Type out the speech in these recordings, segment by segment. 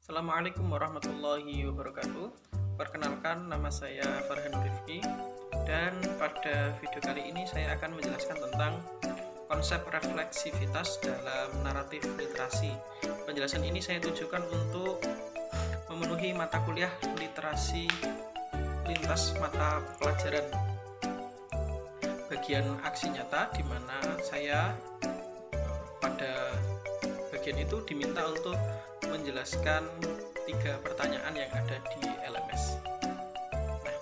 Assalamualaikum warahmatullahi wabarakatuh. Perkenalkan, nama saya Farhan Rifki, dan pada video kali ini saya akan menjelaskan tentang konsep refleksivitas dalam naratif literasi. Penjelasan ini saya tujukan untuk memenuhi mata kuliah literasi lintas mata pelajaran bagian aksi nyata, di mana saya pada bagian itu diminta untuk menjelaskan 3 pertanyaan yang ada di LMS. Nah,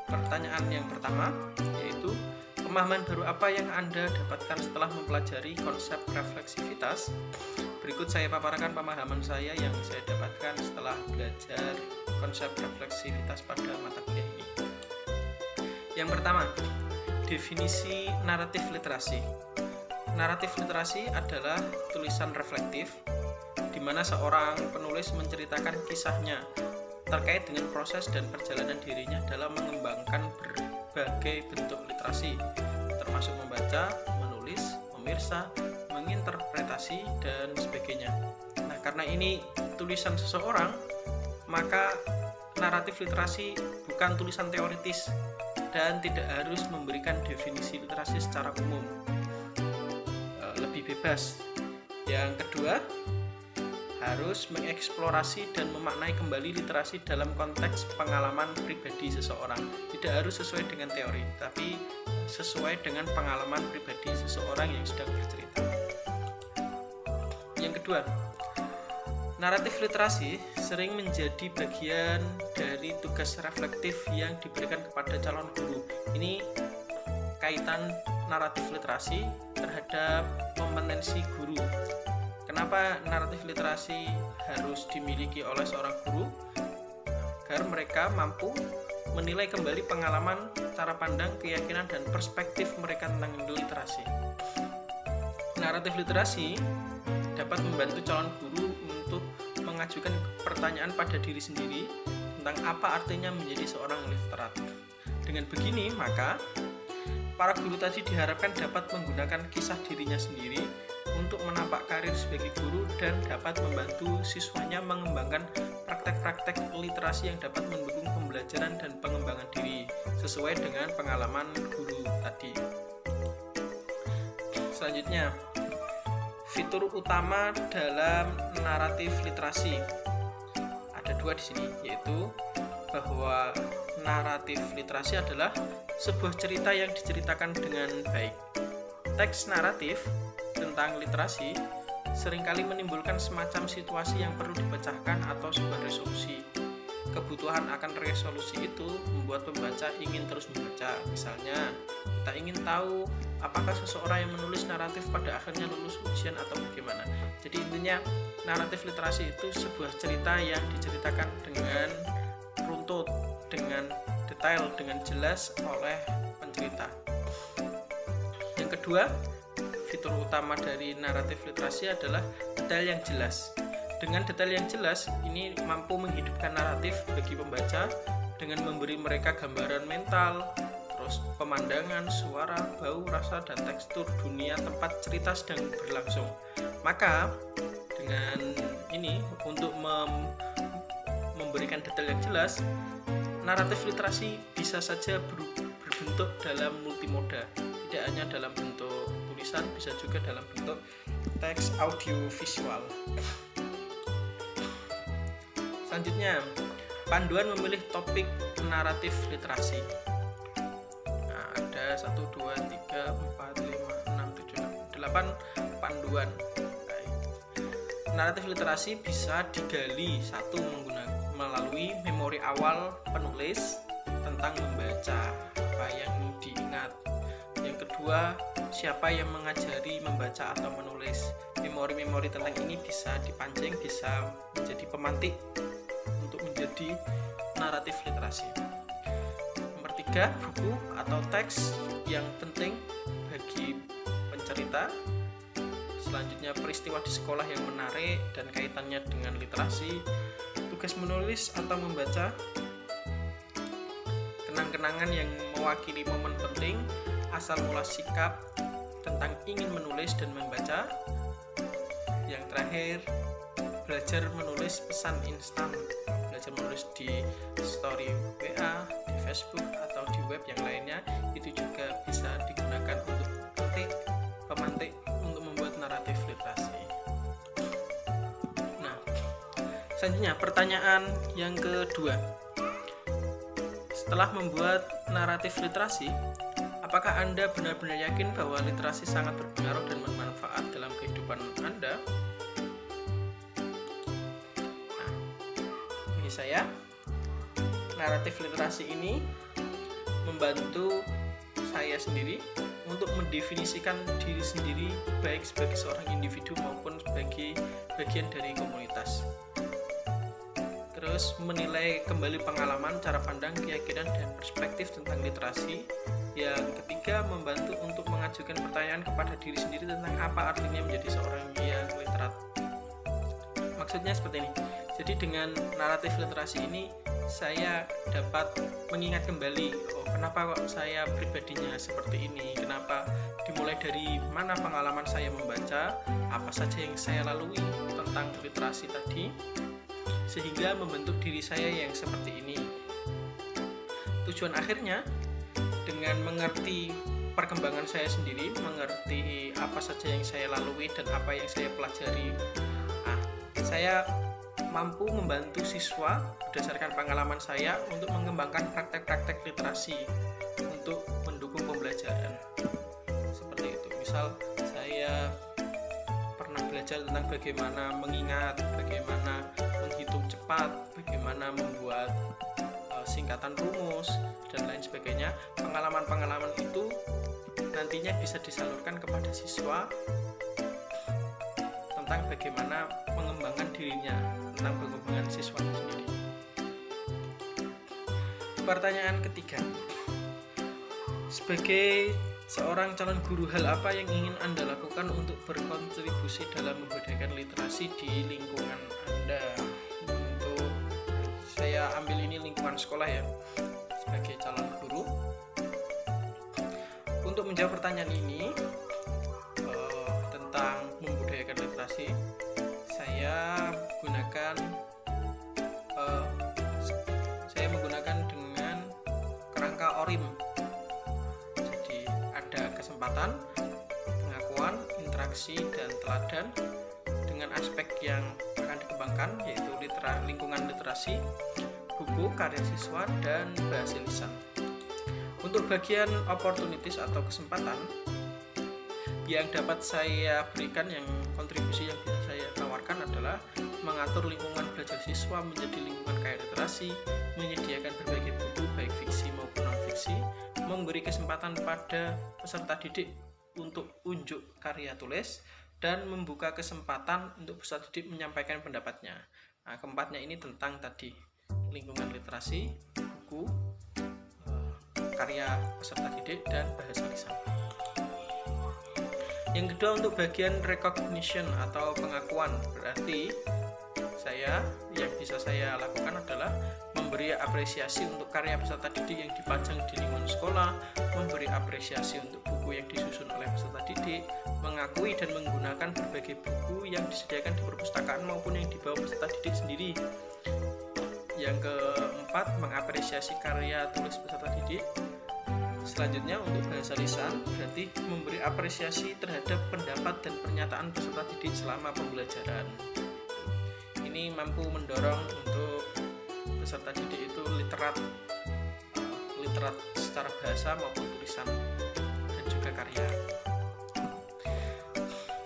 pertanyaan yang pertama yaitu, pemahaman baru apa yang Anda dapatkan setelah mempelajari konsep refleksivitas? Berikut saya paparkan pemahaman saya yang saya dapatkan setelah belajar konsep refleksivitas pada mata kuliah ini. Yang pertama, definisi naratif literasi. Naratif literasi adalah tulisan reflektif di mana seorang penulis menceritakan kisahnya terkait dengan proses dan perjalanan dirinya dalam mengembangkan berbagai bentuk literasi, termasuk membaca, menulis, memirsa, menginterpretasi, dan sebagainya. Nah, karena ini tulisan seseorang, maka naratif literasi bukan tulisan teoritis dan tidak harus memberikan definisi literasi secara umum, lebih bebas. Yang kedua, harus mengeksplorasi dan memaknai kembali literasi dalam konteks pengalaman pribadi seseorang. Tidak harus sesuai dengan teori, tapi sesuai dengan pengalaman pribadi seseorang yang sedang bercerita. Yang kedua, naratif literasi sering menjadi bagian dari tugas reflektif yang diberikan kepada calon guru. Ini kaitan naratif literasi terhadap kompetensi guru. Kenapa naratif literasi harus dimiliki oleh seorang guru? Agar mereka mampu menilai kembali pengalaman, cara pandang, keyakinan, dan perspektif mereka tentang literasi. Naratif literasi dapat membantu calon guru untuk mengajukan pertanyaan pada diri sendiri tentang apa artinya menjadi seorang literat. Dengan begini, maka para guru tadi diharapkan dapat menggunakan kisah dirinya sendiri untuk menapak karir sebagai guru dan dapat membantu siswanya mengembangkan praktek-praktek literasi yang dapat mendukung pembelajaran dan pengembangan diri sesuai dengan pengalaman guru tadi. Selanjutnya, fitur utama dalam naratif literasi. Ada 2 di sini, yaitu bahwa naratif literasi adalah sebuah cerita yang diceritakan dengan baik. Teks naratif tentang literasi seringkali menimbulkan semacam situasi yang perlu dipecahkan atau sebuah resolusi. Kebutuhan akan resolusi itu membuat pembaca ingin terus membaca. Misalnya, kita ingin tahu apakah seseorang yang menulis naratif pada akhirnya lulus ujian atau bagaimana. Jadi intinya, naratif literasi itu sebuah cerita yang diceritakan dengan runtut, dengan detail, dengan jelas oleh pencerita. Yang kedua, fitur utama dari naratif literasi adalah detail yang jelas. Dengan detail yang jelas, ini mampu menghidupkan naratif bagi pembaca dengan memberi mereka gambaran mental, terus pemandangan, suara, bau, rasa, dan tekstur dunia tempat cerita sedang berlangsung. Maka dengan ini, untuk memberikan detail yang jelas, naratif literasi bisa saja berbentuk dalam multimoda, tidak hanya dalam bentuk tulisan, bisa juga dalam bentuk teks audio visual. Selanjutnya, panduan memilih topik naratif literasi. Nah, ada 1, 2, 3, 4, 5, 6, 7, 8 panduan. Naratif literasi bisa digali melalui memori awal penulis tentang membaca, apa yang diingat. Yang kedua, siapa yang mengajari membaca atau menulis. Memori-memori tentang ini bisa dipancing, bisa menjadi pemantik untuk menjadi naratif literasi. Nomor 3, buku atau teks yang penting bagi pencerita. Selanjutnya, peristiwa di sekolah yang menarik dan kaitannya dengan literasi. Tugas menulis atau membaca. Kenang-kenangan yang mewakili momen penting. Asal mula sikap tentang ingin menulis dan membaca. Yang terakhir, belajar menulis pesan instan, belajar menulis di story WA, di Facebook atau di web yang lainnya, itu juga bisa digunakan untuk pemantik untuk membuat naratif literasi. Nah, selanjutnya pertanyaan yang kedua. Setelah membuat naratif literasi, apakah Anda benar-benar yakin bahwa literasi sangat berpengaruh dan bermanfaat dalam kehidupan Anda? Nah, bagi saya, naratif literasi ini membantu saya sendiri untuk mendefinisikan diri sendiri baik sebagai seorang individu maupun sebagai bagian dari komunitas. Terus menilai kembali pengalaman, cara pandang, keyakinan, dan perspektif tentang literasi. Yang ketiga, membantu untuk mengajukan pertanyaan kepada diri sendiri tentang apa artinya menjadi seorang yang literat. Maksudnya seperti ini. Jadi dengan naratif literasi ini saya dapat mengingat kembali, kenapa kok saya pribadinya seperti ini, kenapa, dimulai dari mana pengalaman saya membaca, apa saja yang saya lalui tentang literasi tadi, sehingga membentuk diri saya yang seperti ini. Tujuan akhirnya dengan mengerti perkembangan saya sendiri, mengerti apa saja yang saya lalui dan apa yang saya pelajari, saya mampu membantu siswa berdasarkan pengalaman saya untuk mengembangkan praktek-praktek literasi untuk mendukung pembelajaran. Seperti itu. Misal saya pernah belajar tentang bagaimana mengingat, bagaimana menghitung cepat, bagaimana membuat singkatan rumus, dan lain sebagainya. Pengalaman-pengalaman itu nantinya bisa disalurkan kepada siswa tentang bagaimana mengembangkan dirinya, tentang pengembangan siswa sendiri. Pertanyaan ketiga, sebagai seorang calon guru, hal apa yang ingin Anda lakukan untuk berkontribusi dalam membudayakan literasi di lingkungan Anda? Untuk saya ambil ini lingkungan sekolah ya, sebagai calon guru. Untuk menjawab pertanyaan ini tentang membudayakan literasi, saya menggunakan dengan kerangka ORIM. Jadi ada kesempatan, pengakuan, interaksi, dan teladan dengan aspek yang akan dikembangkan, yaitu lingkungan literasi, buku, karya siswa, dan bahasa lisan. Untuk bagian opportunities atau kesempatan yang dapat saya berikan, yang kontribusi yang bisa saya tawarkan adalah mengatur lingkungan belajar siswa menjadi lingkungan kaya literasi, menyediakan berbagai buku baik fiksi maupun non-fiksi, memberi kesempatan pada peserta didik untuk unjuk karya tulis, dan membuka kesempatan untuk peserta didik menyampaikan pendapatnya. Nah, keempatnya ini tentang tadi lingkungan literasi, buku, karya peserta didik, dan bahasa lisan. Yang kedua, untuk bagian recognition atau pengakuan, berarti yang bisa saya lakukan adalah memberi apresiasi untuk karya peserta didik yang dipajang di lingkungan sekolah, memberi apresiasi untuk buku yang disusun oleh peserta didik, mengakui dan menggunakan berbagai buku yang disediakan di perpustakaan maupun yang dibawa peserta didik sendiri. Yang keempat, mengapresiasi karya tulis peserta didik. Selanjutnya, untuk bahasa lisan, berarti memberi apresiasi terhadap pendapat dan pernyataan peserta didik selama pembelajaran. Ini mampu mendorong untuk peserta didik itu literat secara bahasa maupun tulisan, dan juga karya.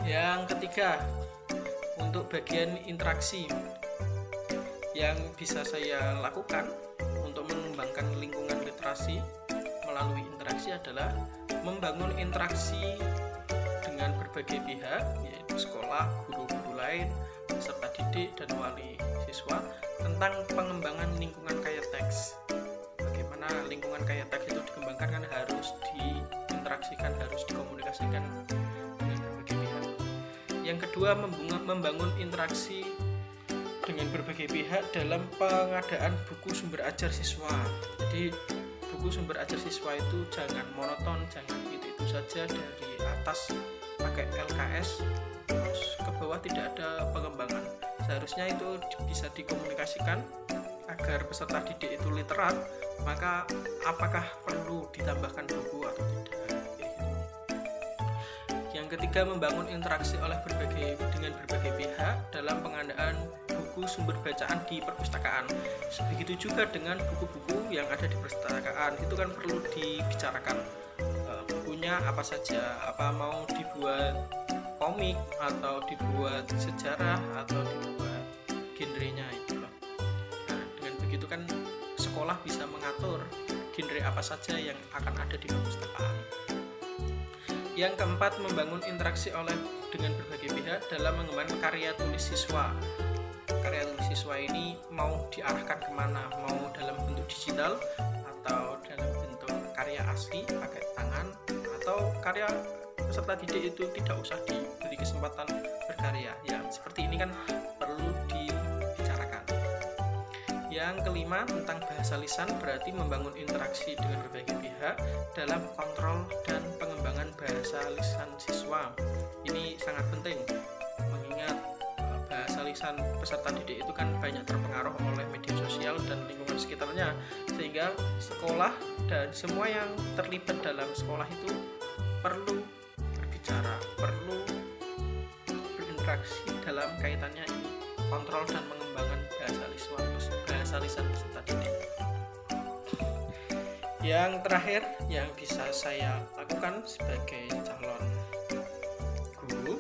Yang ketiga, untuk bagian interaksi yang bisa saya lakukan untuk mengembangkan lingkungan literasi melalui interaksi adalah membangun interaksi dengan berbagai pihak, yaitu sekolah, guru-guru lain, peserta didik, dan wali siswa, tentang pengembangan lingkungan kaya teks. Bagaimana lingkungan kaya teks itu dikembangkan, kan harus diinteraksikan, harus dikomunikasikan dengan berbagai pihak. Yang kedua, membangun interaksi dengan berbagai pihak dalam pengadaan buku sumber ajar siswa. Jadi buku sumber ajar siswa itu jangan monoton, jangan itu saja dari atas pakai LKS terus ke bawah tidak ada pengembangan. seharusnya itu bisa dikomunikasikan agar peserta didik itu literat. Maka apakah perlu ditambahkan buku atau tidak? Yang ketiga, membangun interaksi dengan berbagai pihak dalam pengadaan buku sumber bacaan di perpustakaan. Begitu juga dengan buku-buku yang ada di perpustakaan, itu kan perlu dibicarakan bukunya apa saja, apa mau dibuat komik atau dibuat sejarah atau dibuat genrenya itu loh. Nah, dengan begitu kan sekolah bisa mengatur genre apa saja yang akan ada di perpustakaan. Yang keempat, membangun interaksi dengan berbagai pihak dalam mengembangkan karya tulis siswa. Karya tulis siswa ini mau diarahkan kemana? Mau dalam bentuk digital atau dalam bentuk karya asli pakai tangan, atau karya peserta didik itu tidak usah diberi kesempatan berkarya. Ya, seperti ini kan perlu dibicarakan. Yang kelima, tentang bahasa lisan, berarti membangun interaksi dengan berbagai pihak dalam kontrol dan pengembangan bahasa lisan siswa. Ini sangat penting, mengingat bahasa lisan peserta didik itu kan banyak terpengaruh oleh media sosial dan lingkungan sekitarnya, sehingga sekolah dan semua yang terlibat dalam sekolah itu perlu berbicara, perlu berinteraksi dalam kaitannya ini, kontrol dan pengembangan bahasa lisan peserta didik. Yang terakhir yang bisa saya lakukan sebagai calon guru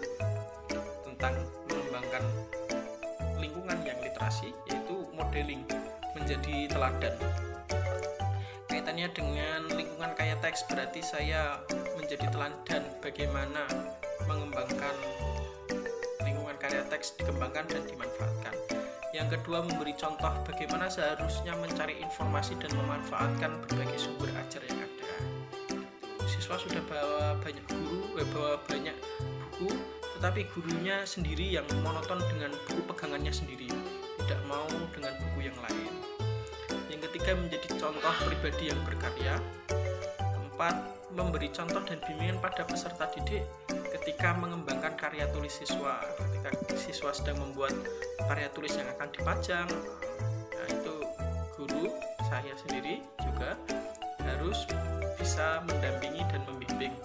tentang mengembangkan lingkungan yang literasi, yaitu modeling, menjadi teladan. Kaitannya dengan lingkungan kaya teks, berarti saya menjadi teladan bagaimana mengembangkan lingkungan karya teks, dikembangkan dan dimanfaatkan. Yang kedua, memberi contoh bagaimana seharusnya mencari informasi dan memanfaatkan berbagai sumber ajar yang ada. Siswa sudah bawa banyak buku, tetapi gurunya sendiri yang monoton dengan buku pegangannya sendiri, tidak mau dengan buku yang lain. Yang ketiga, menjadi contoh pribadi yang berkarya. Keempat, memberi contoh dan bimbingan pada peserta didik ketika mengembangkan karya tulis siswa. Ketika siswa sedang membuat karya tulis yang akan dipajang, nah itu guru, saya sendiri juga harus bisa mendampingi dan membimbing.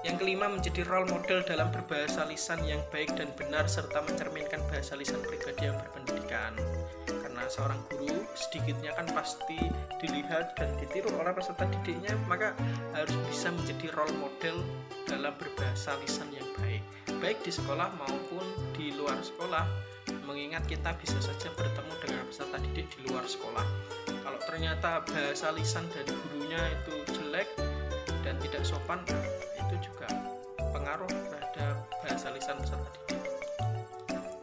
Yang kelima, menjadi role model dalam berbahasa lisan yang baik dan benar, serta mencerminkan bahasa lisan pribadi yang berpendidikan. Karena seorang guru sedikitnya kan pasti dilihat dan ditiru oleh peserta didiknya, maka harus bisa menjadi role model dalam berbahasa lisan yang baik di sekolah maupun di luar sekolah, mengingat kita bisa saja bertemu dengan peserta didik di luar sekolah. Kalau ternyata bahasa lisan dari gurunya itu jelek dan tidak sopan, itu juga pengaruh terhadap bahasa lisan peserta didik.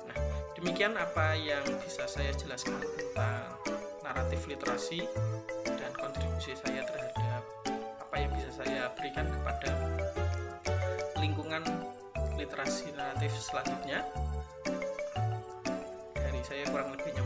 Nah, demikian apa yang bisa saya jelaskan tentang naratif literasi dan kontribusi saya terhadap apa yang bisa saya berikan kepada lingkungan literasi naratif selanjutnya. Dari saya kurang lebihnya